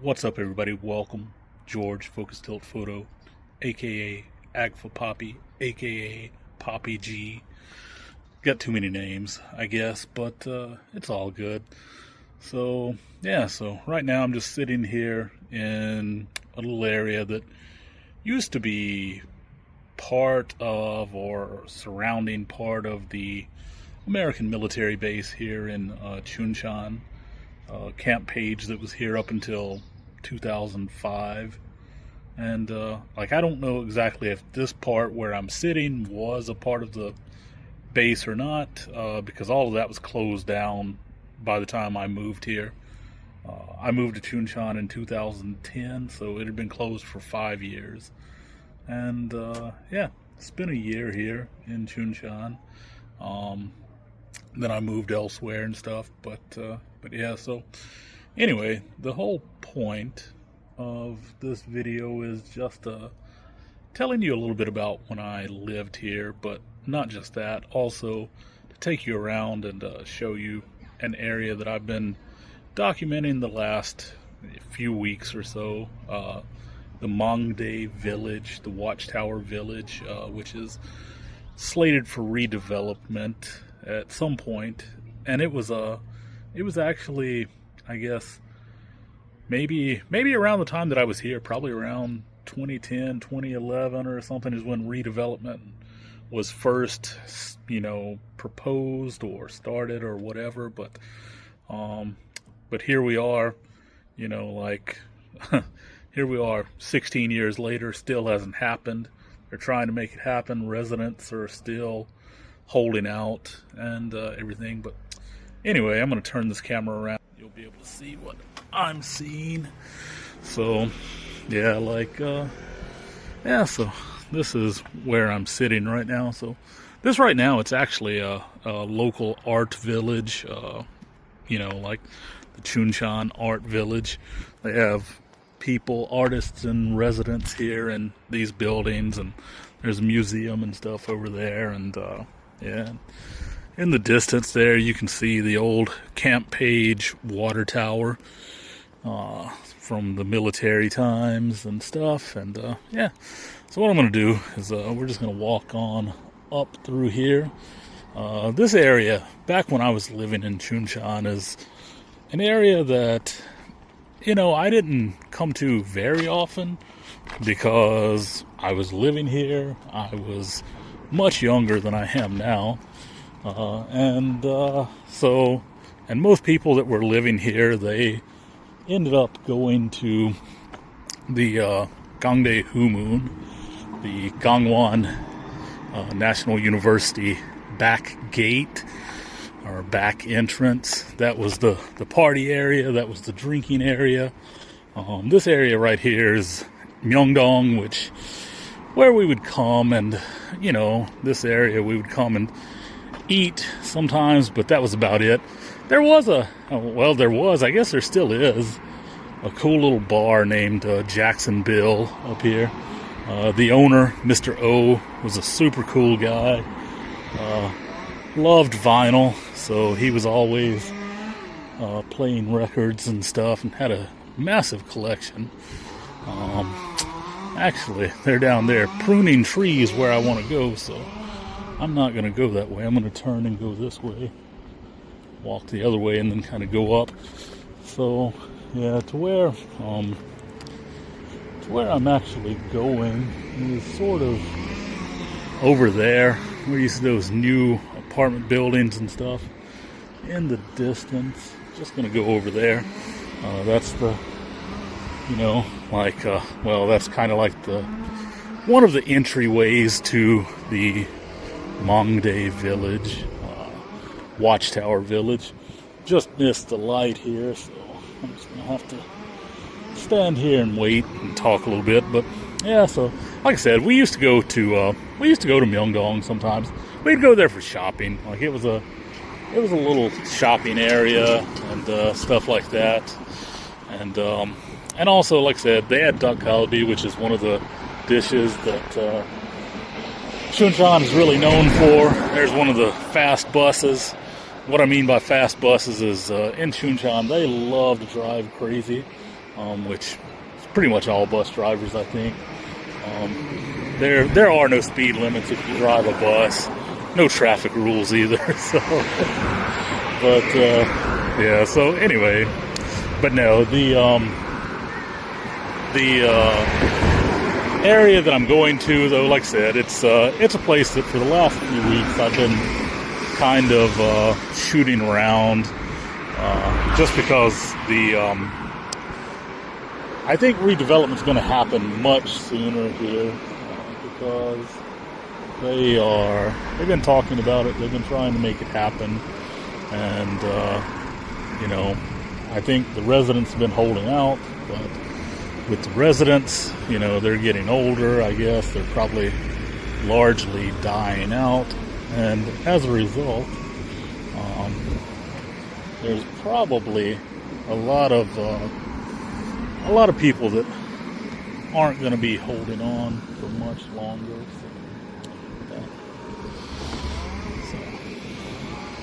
What's up, everybody? Welcome, George Focus Tilt Photo, aka Agfa Poppy, aka Poppy G. Got too many names, I guess, but it's all good. So right now I'm just sitting here in a little area that used to be part of or surrounding part of the American military base here in Chuncheon. Camp Page that was here up until 2005, and I don't know exactly if this part where I'm sitting was a part of the base or not, because all of that was closed down by the time I moved here. I moved to Chuncheon in 2010, so it had been closed for 5 years, and it's been a year here in Chuncheon. Then I moved elsewhere and stuff, but yeah, so anyway, the whole point of this video is just telling you a little bit about when I lived here, but not just that, also to take you around and show you an area that I've been documenting the last few weeks or so, the Mangdae Village, the Watchtower Village, which is slated for redevelopment at some point. And it was actually, I guess, maybe around the time that I was here, probably around 2010, 2011 or something, is when redevelopment was first, proposed or started or whatever. But here we are, here we are 16 years later, still hasn't happened. They're trying to make it happen. Residents are still holding out and everything. But anyway, I'm going to turn this camera around. You'll be able to see what I'm seeing. So so this is where I'm sitting right now. So this right now, it's actually a local art village, like the Chuncheon Art Village. They have people, artists and residents here in these buildings, and there's a museum and stuff over there, and in the distance there you can see the old Camp Page water tower from the military times and stuff. And so what I'm going to do is we're just going to walk on up through here. This area, back when I was living in Chuncheon, is an area that I didn't come to very often because I was living here. I was much younger than I am now. And most people that were living here, they ended up going to the Gangdae Humun, the Gangwon National University back gate, or back entrance. That was the party area, that was the drinking area. This area right here is Mangdae, where we would come, and this area we would come and eat sometimes, but that was about it. There was I guess there still is, a cool little bar named Jackson Bill up here. The owner, Mr. O, was a super cool guy. Loved vinyl, so he was always playing records and stuff, and had a massive collection. Actually, they're down there pruning trees where I want to go, so I'm not going to go that way. I'm going to turn and go this way, walk the other way, and then kind of go up. So to where I'm actually going is sort of over there, where you see those new apartment buildings and stuff in the distance. Just going to go over there. That's the that's kind of like the one of the entryways to the Mangdae Village, Watchtower Village. Just missed the light here, so I'm just gonna have to stand here and wait and talk a little bit. But so like I said, we used to go to Myeongdong sometimes. We'd go there for shopping. Like it was a little shopping area and stuff like that. And also, like I said, they had duck kalbi, which is one of the dishes that Chuncheon is really known for. There's one of the fast buses. What I mean by fast buses is in Chuncheon, they love to drive crazy. which is pretty much all bus drivers, I think. There are no speed limits if you drive a bus. No traffic rules either. So, but yeah. So anyway, but no, the area that I'm going to, though, like I said, it's a place that for the last few weeks I've been kind of shooting around, just because I think redevelopment is going to happen much sooner here, because they've been talking about it. They've been trying to make it happen, and I think the residents have been holding out, but with the residents, they're getting older. I guess they're probably largely dying out, and as a result, there's probably a lot of people that aren't going to be holding on for much longer. So,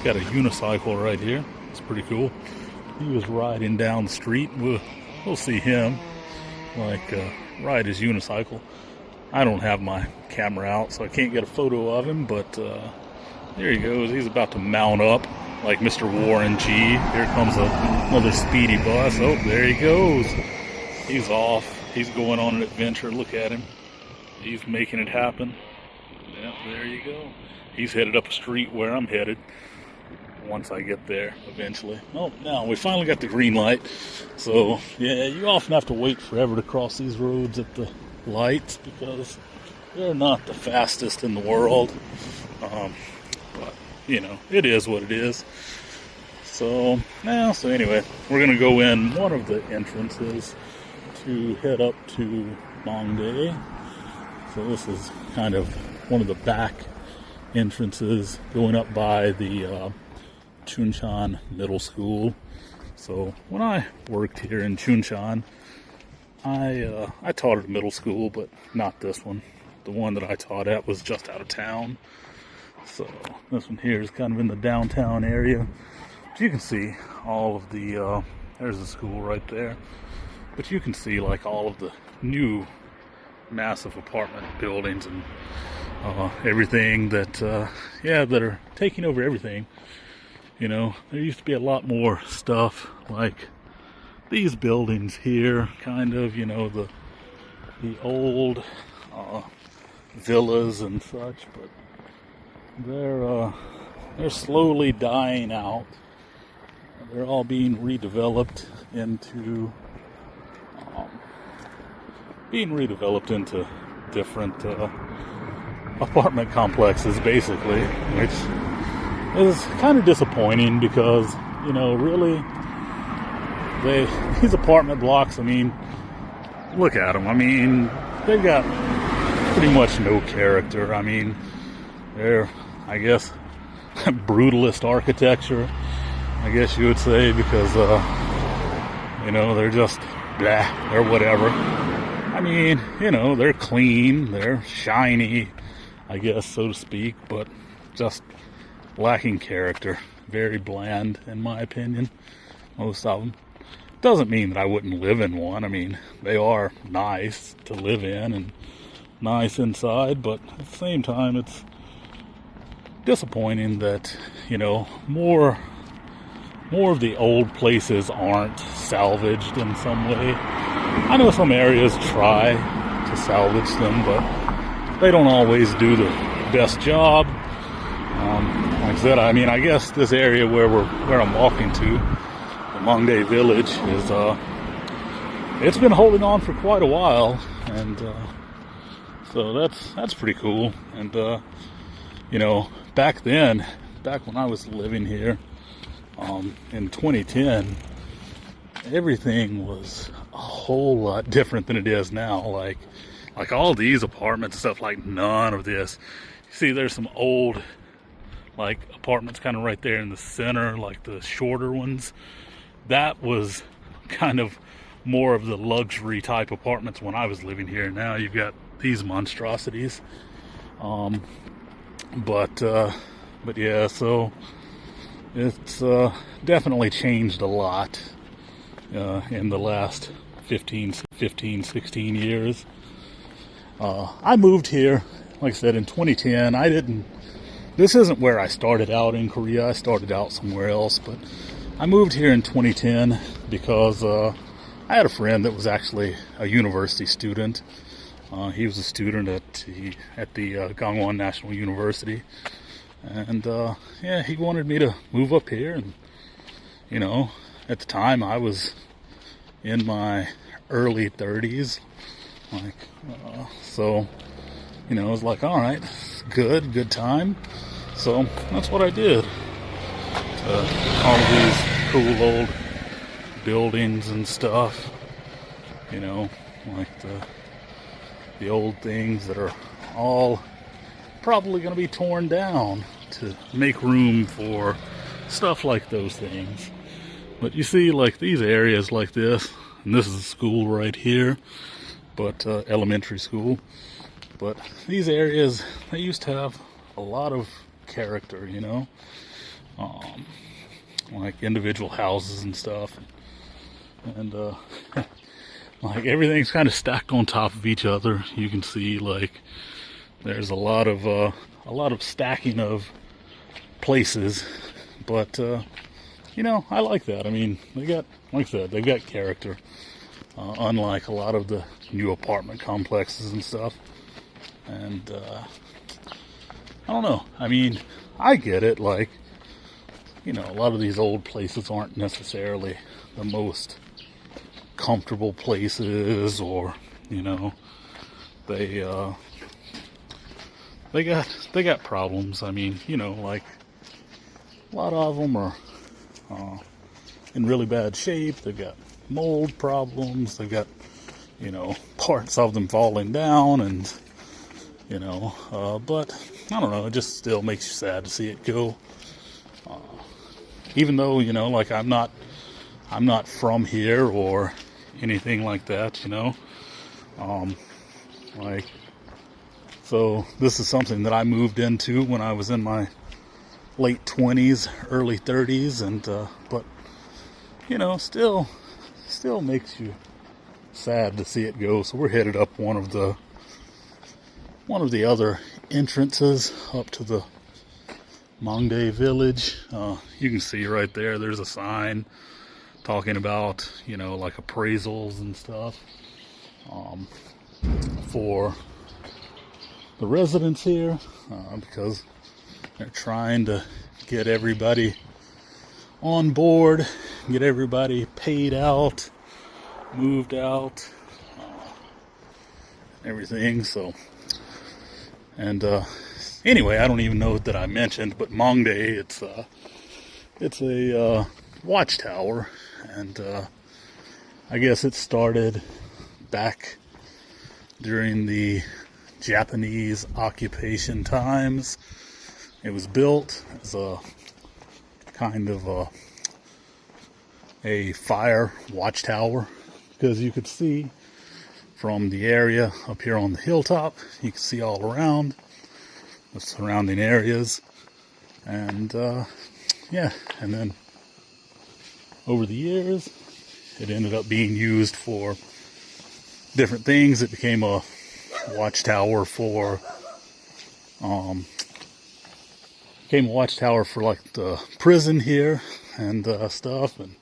got a unicycle right here. It's pretty cool. He was riding down the street. We'll see him ride his unicycle. I don't have my camera out, so I can't get a photo of him, but there he goes. He's about to mount up like Mr. Warren G. Here comes another speedy bus. Oh, there he goes. He's off. He's going on an adventure. Look at him. He's making it happen. Yeah, there you go. He's headed up a street where I'm headed once I get there eventually. Oh, now we finally got the green light. So, yeah, you often have to wait forever to cross these roads at the lights because they're not the fastest in the world. But, it is what it is. So anyway, we're going to go in one of the entrances to head up to Mangdae. So this is kind of one of the back entrances going up by the Chuncheon Middle School. So when I worked here in Chuncheon, I taught at a middle school, but not this one. The one that I taught at was just out of town. So this one here is kind of in the downtown area. But you can see all of the, there's the school right there. But you can see all of the new massive apartment buildings and everything that are taking over everything. There used to be a lot more stuff like these buildings here, kind of, the old villas and such, but they're slowly dying out. They're all being redeveloped into different apartment complexes, basically, which is kind of disappointing because, really, these apartment blocks, look at them. They've got pretty much no character. They're, I guess, brutalist architecture, I guess you would say, because, they're just blah, or whatever. They're clean, they're shiny, I guess, so to speak, but just lacking character. Very bland, in my opinion, most of them. Doesn't mean that I wouldn't live in one. They are nice to live in and nice inside, but at the same time, it's disappointing that, more of the old places aren't salvaged in some way. I know some areas try to salvage them, but they don't always do the best job. Like I said, I guess this area where I'm walking to, the Mangdae Village, is it's been holding on for quite a while, and so that's pretty cool. And back when I was living here, in 2010, everything was a whole lot different than it is now. Like all these apartments and stuff, none of this. You see, there's some old apartments kind of right there in the center, the shorter ones. That was kind of more of the luxury type apartments when I was living here. Now you've got these monstrosities. But yeah, so it's definitely changed a lot in the last 15, 16 years. I moved here, like I said, in 2010. This isn't where I started out in Korea. I started out somewhere else, but I moved here in 2010 because I had a friend that was actually a university student. He was a student at the Gangwon National University, and yeah, he wanted me to move up here. And you know, at the time I was in my early 30s, so you know, it was like, all right, good time. So that's what I did. All of these cool old buildings and stuff, you know, like the old things that are all probably going to be torn down to make room for stuff like those things. But you see, like these areas like this, and this is a school right here, but elementary school. But these areas, they used to have a lot of character, you know, like individual houses and stuff, and like everything's kind of stacked on top of each other. You can see like there's a lot of stacking of places, but you know, I like that. I mean, they got, like I said, they've got character, unlike a lot of the new apartment complexes and stuff. And I don't know, I mean, I get it, like, you know, a lot of these old places aren't necessarily the most comfortable places, or, you know, they got problems. I mean, you know, like a lot of them are in really bad shape. They've got mold problems. They've got, you know, parts of them falling down, and you know, but I don't know, it just still makes you sad to see it go. Even though, you know, like I'm not from here or anything like that, you know. Like, so this is something that I moved into when I was in my late 20s, early 30s, and but you know, still makes you sad to see it go. So we're headed up one of the other entrances up to the Mangdae Village. You can see right there, there's a sign talking about, you know, like appraisals and stuff for the residents here, because they're trying to get everybody on board, get everybody paid out, moved out, everything. So, and anyway, I don't even know that I mentioned, but Mangdae, it's a watchtower, and I guess it started back during the Japanese occupation times. It was built as a kind of a fire watchtower, because you could see from the area up here on the hilltop, you can see all around the surrounding areas. And yeah, and then over the years it ended up being used for different things. It became a watchtower for like the prison here and stuff. And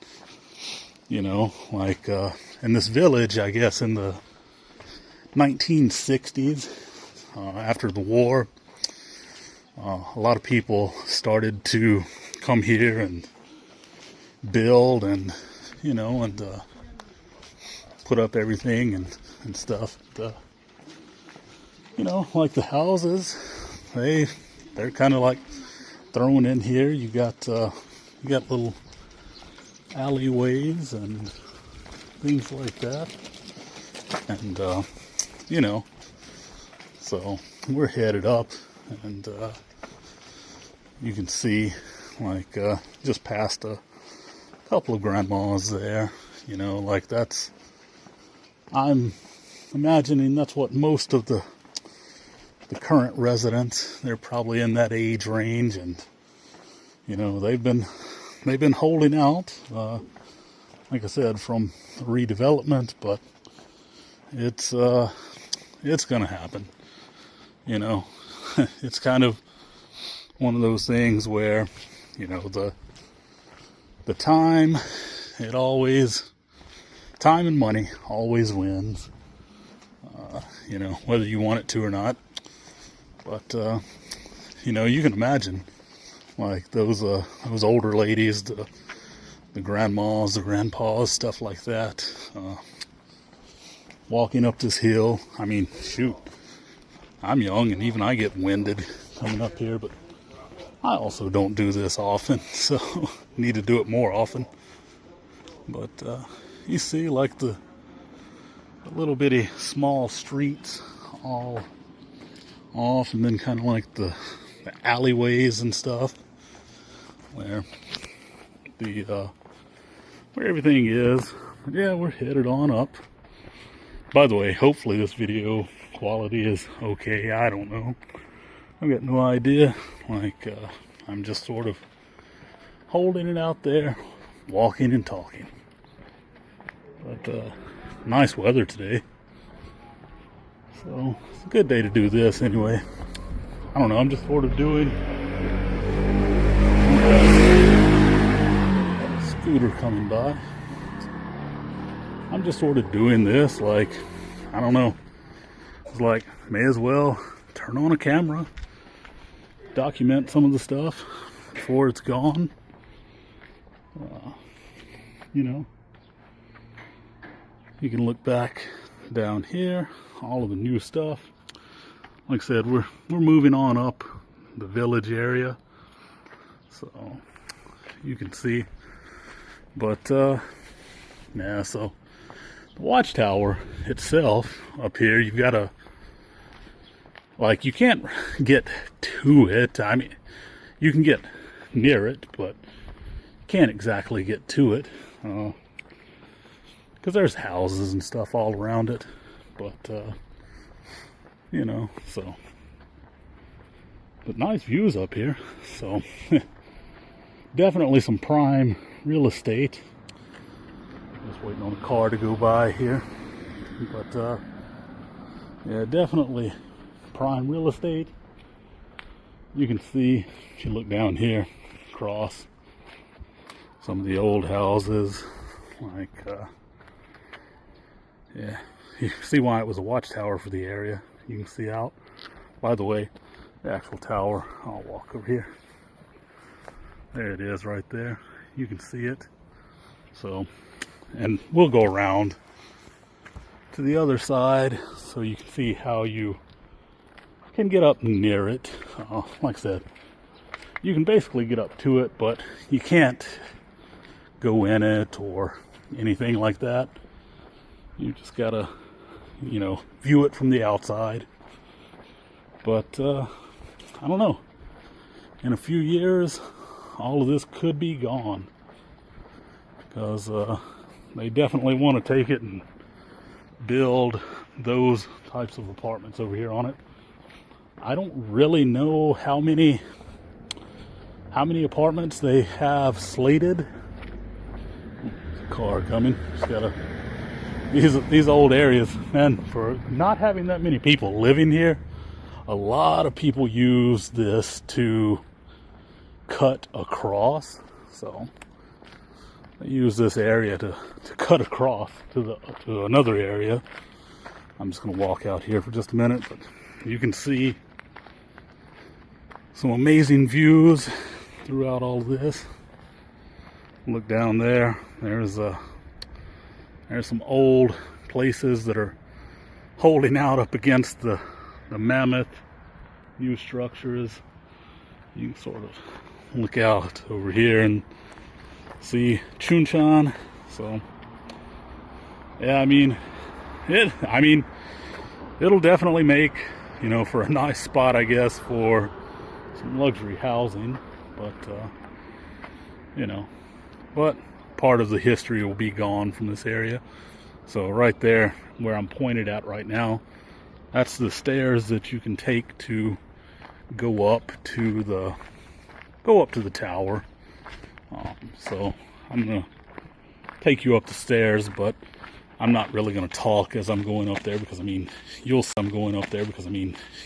you know, like in this village, I guess in the 1960s, after the war, a lot of people started to come here and build, and you know, and put up everything and stuff. You know, like the houses, they're kind of like thrown in here. You got little alleyways and things like that, and you know, so we're headed up, and you can see like just past a couple of grandmas there, you know, like that's, I'm imagining that's what most of the current residents, they're probably in that age range, and you know, they've been holding out like I said, from redevelopment, but it's gonna happen. You know, it's kind of one of those things where, you know, the time, time and money always wins. You know, whether you want it to or not. But you know, you can imagine, like those older ladies, the grandmas, the grandpas, stuff like that, walking up this hill. I mean, shoot, I'm young and even I get winded coming up here, but I also don't do this often, so need to do it more often. But you see, like the little bitty small streets all off, and then kind of like the alleyways and stuff where where everything is. Yeah, we're headed on up. By the way, hopefully this video quality is okay. I don't know. I've got no idea. Like, I'm just sort of holding it out there, walking and talking. But nice weather today. So it's a good day to do this anyway. I don't know, I'm just sort of doing scooter coming by. I'm just sort of doing this, like, I don't know. It's like, may as well turn on a camera, document some of the stuff before it's gone. You know, you can look back down here, all of the new stuff. Like I said, we're moving on up the village area, so you can see. But yeah, so the watchtower itself up here, you've got to, like, you can't get to it. I mean, you can get near it, but you can't exactly get to it, because there's houses and stuff all around it. But you know, so, but nice views up here. So definitely some prime real estate. Just waiting on a car to go by here. But yeah, definitely prime real estate. You can see, if you look down here across, some of the old houses, like yeah, you can see why it was a watchtower for the area. You can see out. By the way, the actual tower, I'll walk over here. There it is right there. You can see it. So, and we'll go around to the other side so you can see how you can get up near it. Like I said, you can basically get up to it, but you can't go in it or anything like that. You just gotta, you know, view it from the outside. But I don't know, in a few years all of this could be gone, because they definitely want to take it and build those types of apartments over here on it. I don't really know how many apartments they have slated. Car coming. Just gotta, these old areas, man, for not having that many people living here, a lot of people use this to cut across. So they use this area to cut across to another area. I'm just gonna walk out here for just a minute, but you can see some amazing views throughout all of this. Look down there. There's some old places that are holding out up against the mammoth new structures. You can sort of look out over here and see Chuncheon. So yeah, I mean, it'll definitely make, you know, for a nice spot, I guess, for some luxury housing. But you know, but part of the history will be gone from this area. So right there where I'm pointed at right now, that's the stairs that you can take to go up to the tower. So I'm gonna take you up the stairs, but I'm not really going to talk as I'm going up there, because I mean,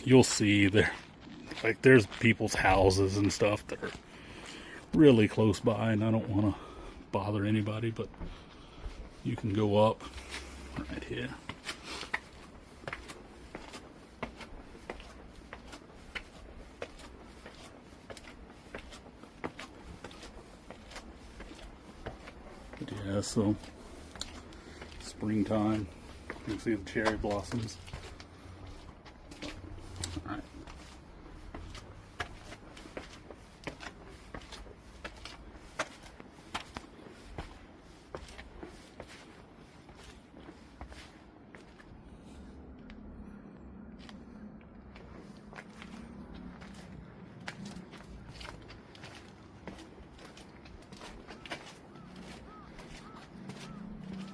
you'll see there, like, there's people's houses and stuff that are really close by, and I don't want to bother anybody, but you can go up right here. But yeah, so springtime, you can see the cherry blossoms. All right.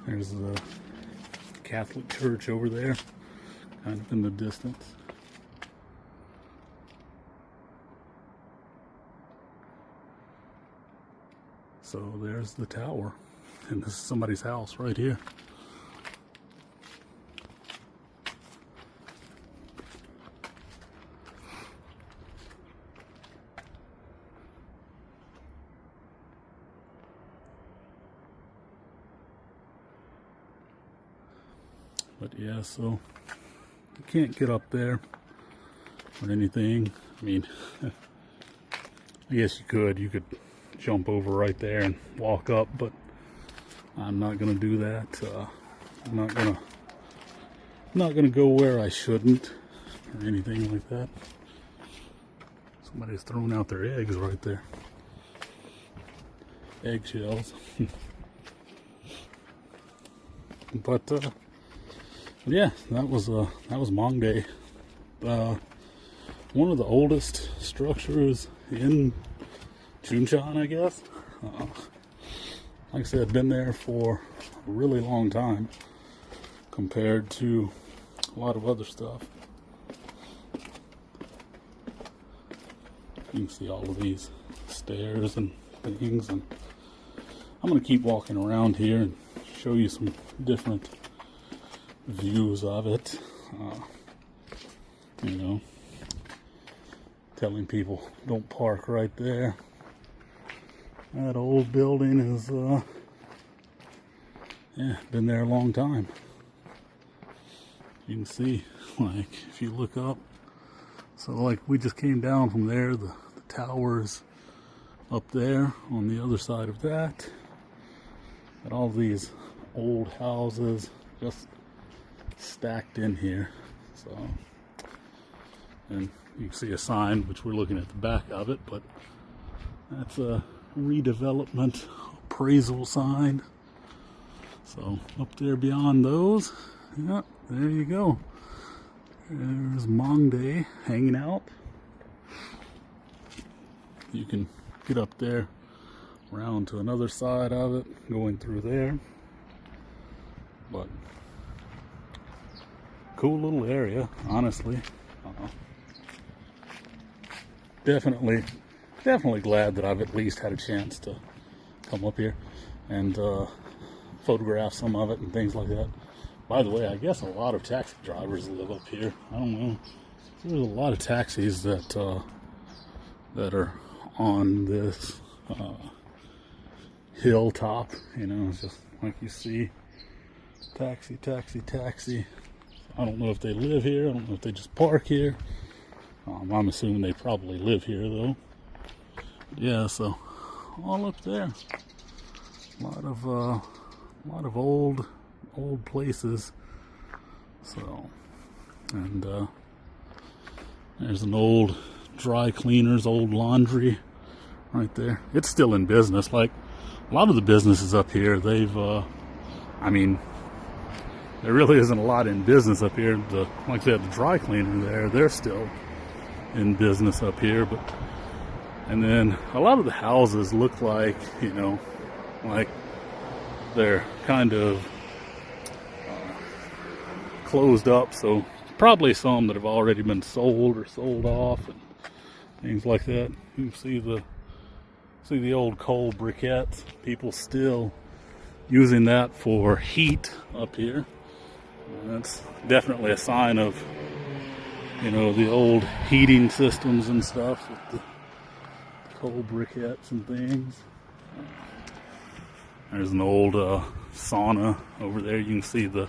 There's the Catholic church over there, kind of in the distance. So there's the tower, and this is somebody's house right here. But yeah, so you can't get up there or anything. I mean, I guess you could jump over right there and walk up, but I'm not gonna do that. I'm not gonna go where I shouldn't or anything like that. Somebody's throwing out their eggs right there. Eggshells. But yeah, that was Mangdae. One of the oldest structures in Chuncheon, I guess. Like I said, been there for a really long time compared to a lot of other stuff. You can see all of these stairs and things, and I'm going to keep walking around here and show you some different views of it. You know, telling people don't park right there. That old building is yeah, been there a long time. You can see, like, if you look up, so like we just came down from there, the towers up there on the other side of that, and all these old houses just stacked in here. So, and you can see a sign, which we're looking at the back of it, but that's a redevelopment appraisal sign. So up there beyond those, yeah, there you go. There's Mangdae hanging out. You can get up there around to another side of it, going through there. But cool little area, honestly. Definitely glad that I've at least had a chance to come up here and photograph some of it and things like that. By the way, I guess a lot of taxi drivers live up here. I don't know. There's a lot of taxis that are on this hilltop. You know, it's just like you see, taxi, taxi, taxi. I don't know if they live here. I don't know if they just park here. I'm assuming they probably live here, though. Yeah, so all up there, a lot of old places. So, and there's an old dry cleaners, old laundry right there. It's still in business. Like a lot of the businesses up here, they've I mean, there really isn't a lot in business up here. Like I said, the dry cleaner there, they're still in business up here. But and then a lot of the houses look like, you know, like they're kind of closed up. So probably some that have already been sold or sold off and things like that. You can see the old coal briquettes. People still using that for heat up here. That's definitely a sign of, you know, the old heating systems and stuff with the coal briquettes and things. There's an old sauna over there. You can see the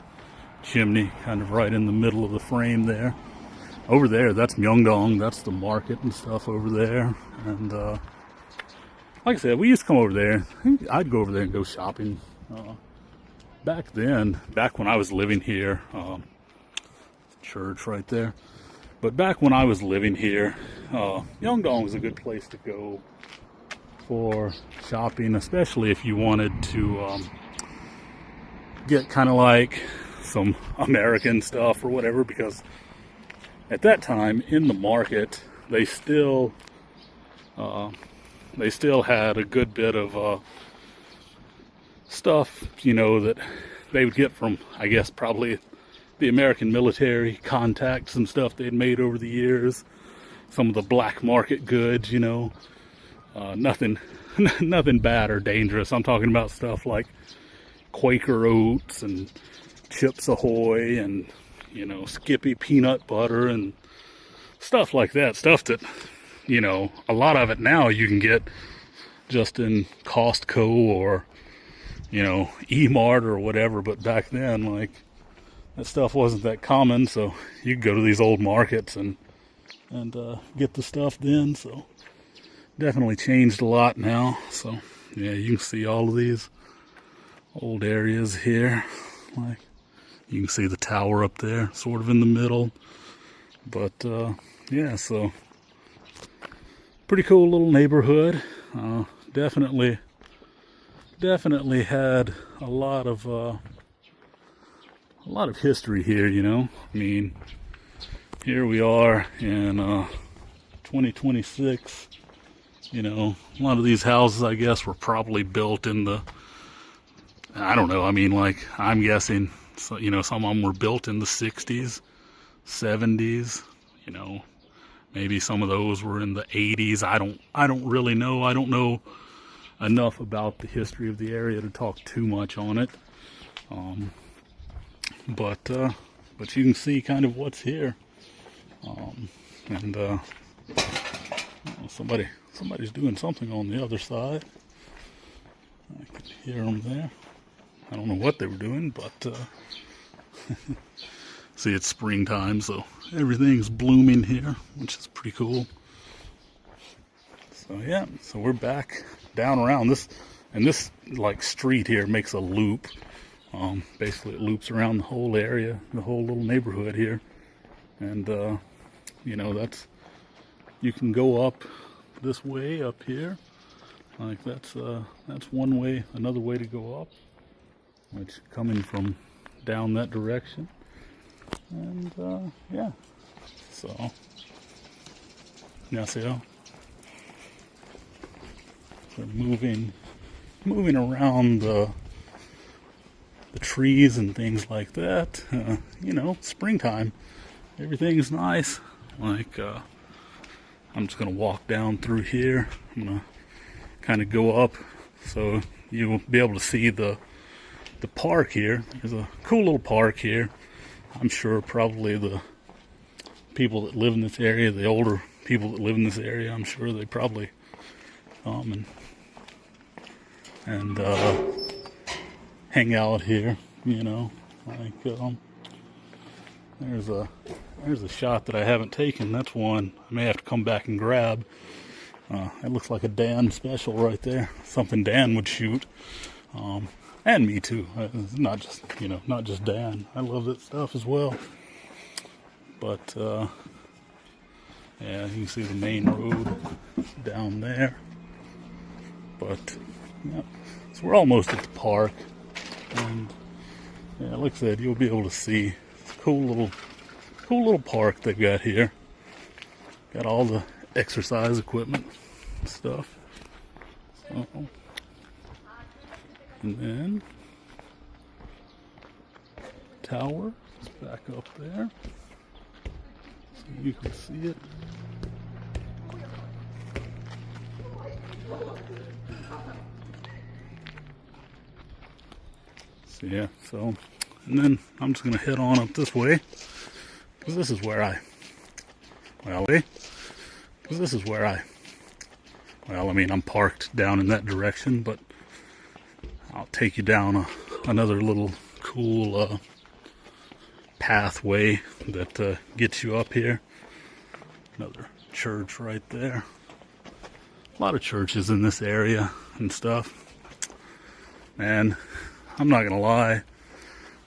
chimney kind of right in the middle of the frame there. Over there, that's Myeongdong. That's the market and stuff over there. And like I said, we used to come over there. I'd go over there and go shopping. Back then, back when I was living here, church right there. But back when I was living here, Myeongdong was a good place to go for shopping, especially if you wanted to get kind of like some American stuff or whatever, because at that time in the market they still had a good bit of stuff, you know, that they would get from, I guess, probably the American military contacts and stuff they'd made over the years. Some of the black market goods, you know, nothing bad or dangerous. I'm talking about stuff like Quaker Oats and Chips Ahoy and, you know, Skippy peanut butter and stuff like that. Stuff that, you know, a lot of it now you can get just in Costco or, you know, E-Mart or whatever. But back then, like, that stuff wasn't that common, so you could go to these old markets and get the stuff then. So definitely changed a lot now. So yeah, you can see all of these old areas here. Like, you can see the tower up there, sort of in the middle. But yeah, so pretty cool little neighborhood. Definitely had a lot of history here, you know. I mean, here we are in 2026. You know, a lot of these houses, I guess, were probably built in the, I don't know, I mean, like, I'm guessing, so, you know, some of them were built in the 60s, 70s, you know, maybe some of those were in the 80s. I don't really know. I don't know enough about the history of the area to talk too much on it. But you can see kind of what's here. Somebody's doing something on the other side. I can hear them there. I don't know what they were doing, but see, it's springtime, so everything's blooming here, which is pretty cool. So yeah, so we're back down around this, and this like street here makes a loop. Basically, it loops around the whole area, the whole little neighborhood here, and you know, that's, you can go up this way up here, like that's one way. Another way to go up, which coming from down that direction, and yeah, so 안녕하세요. So moving around the trees and things like that. You know, springtime, everything's nice. Like, I'm just gonna walk down through here. I'm gonna kind of go up so you'll be able to see the park here. There's a cool little park here. I'm sure probably the people that live in this area, the older people that live in this area, I'm sure they probably come and hang out here, you know. Like, there's a shot that I haven't taken. That's one I may have to come back and grab. It looks like a Dan special right there. Something Dan would shoot. And me too. It's not just, you know, not just Dan. I love that stuff as well. But yeah, you can see the main road down there. But yeah, so we're almost at the park, and yeah, like I said, you'll be able to see this cool little park they've got here. Got all the exercise equipment and stuff. So, and then tower is back up there, so you can see it. Yeah, so, and then I'm just going to head on up this way, because this is where I mean, I'm parked down in that direction, but I'll take you down another little cool pathway that gets you up here. Another church right there. A lot of churches in this area and stuff. Man, I'm not gonna lie,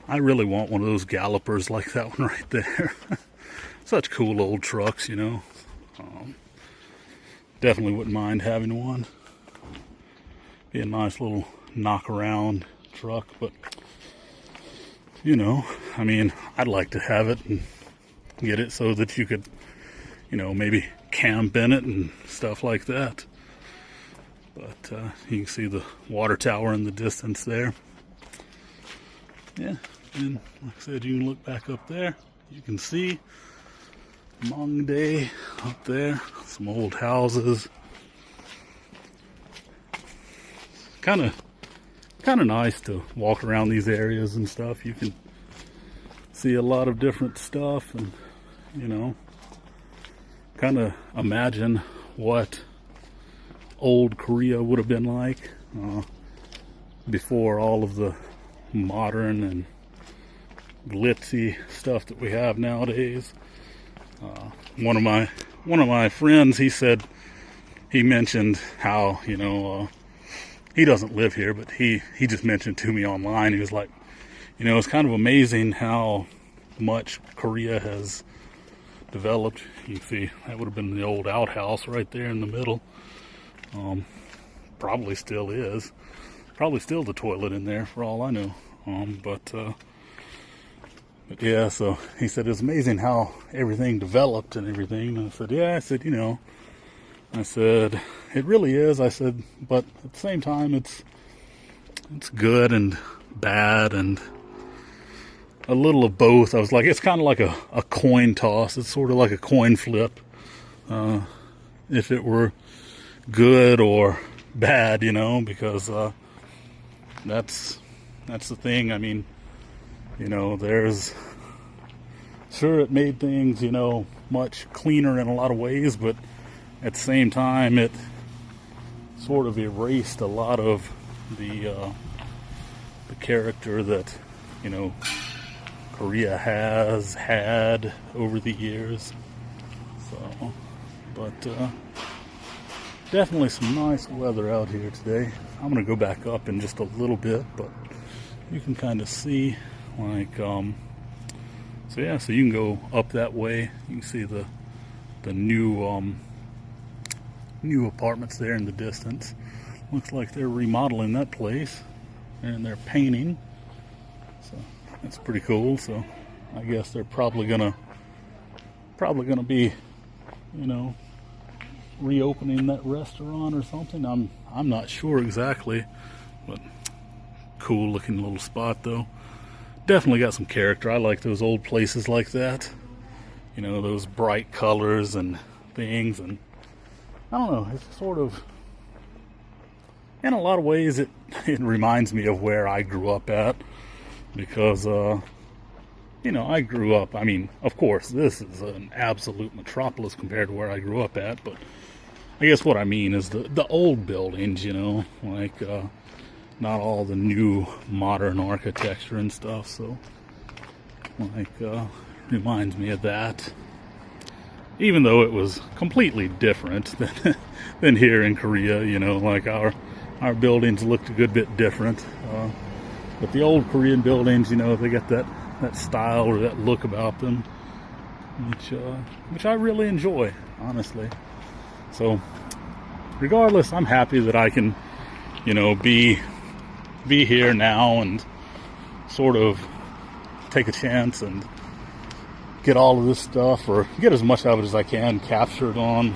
I really want one of those gallopers like that one right there. Such cool old trucks, you know. Definitely wouldn't mind having one. Be a nice little knock around truck, but you know, I mean, I'd like to have it and get it so that you could, you know, maybe camp in it and stuff like that. But you can see the water tower in the distance there. Yeah, and like I said, you can look back up there. You can see Mangdae up there. Some old houses. Kind of nice to walk around these areas and stuff. You can see a lot of different stuff, and you know, kind of imagine what old Korea would have been like before all of the modern and glitzy stuff that we have nowadays. One of my friends, he mentioned how, you know, he doesn't live here, but he just mentioned to me online. He was like, you know, it's kind of amazing how much Korea has developed. You can see that would have been the old outhouse right there in the middle. Probably still is. Probably still the toilet in there for all I know. But yeah, so he said it's amazing how everything developed and everything. And I said, yeah, I said, you know, I said, it really is. I said, but at the same time, it's good and bad and a little of both. I was like, it's kind of like a coin toss. It's sort of like a coin flip. If it were good or bad, you know, because that's the thing. I mean, you know, sure, it made things, you know, much cleaner in a lot of ways, but at the same time, it sort of erased a lot of the character that, you know, Korea has had over the years. So, but definitely some nice weather out here today. I'm going to go back up in just a little bit, but you can kind of see, like, so yeah, so you can go up that way. You can see the new apartments there in the distance. Looks like they're remodeling that place, and they're painting. So that's pretty cool. So I guess they're probably gonna be, you know, reopening that restaurant or something. I'm not sure exactly, but cool looking little spot though. Definitely got some character. I like those old places like that. You know, those bright colors and things, and I don't know, it's sort of, in a lot of ways, it reminds me of where I grew up at, because, you know, I grew up, I mean, of course, this is an absolute metropolis compared to where I grew up at, but I guess what I mean is the old buildings, you know, like, not all the new modern architecture and stuff, so, like, reminds me of that. Even though it was completely different than here in Korea, you know, like our buildings looked a good bit different. But the old Korean buildings, you know, they got that style or that look about them, which I really enjoy, honestly. So, regardless, I'm happy that I can, you know, be here now and sort of take a chance and get all of this stuff, or get as much of it as I can captured on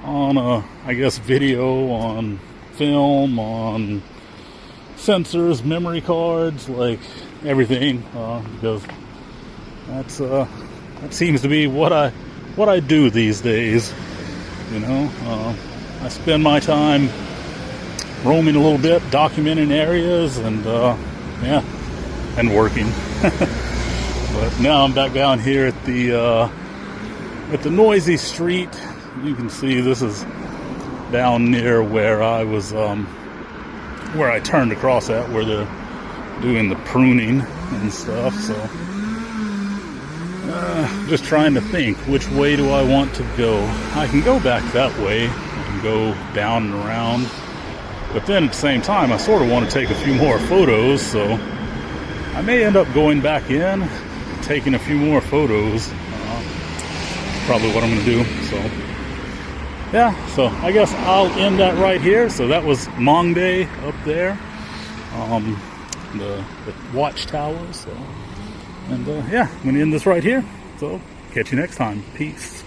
I guess video, on film, on sensors, memory cards, like everything, because that seems to be what I do these days. You know, I spend my time roaming a little bit, documenting areas, and yeah, and working. But now I'm back down here at the noisy street. You can see this is down near where I was, where I turned across at, where they're doing the pruning and stuff. So just trying to think, which way do I want to go? I can go back that way and go down and around, but then at the same time I sort of want to take a few more photos, so I may end up going back in, taking a few more photos. Probably what I'm going to do. So yeah, so I guess I'll end that right here. So that was Mangdae up there, the watchtower. So, and yeah, I'm going to end this right here. So catch you next time. Peace.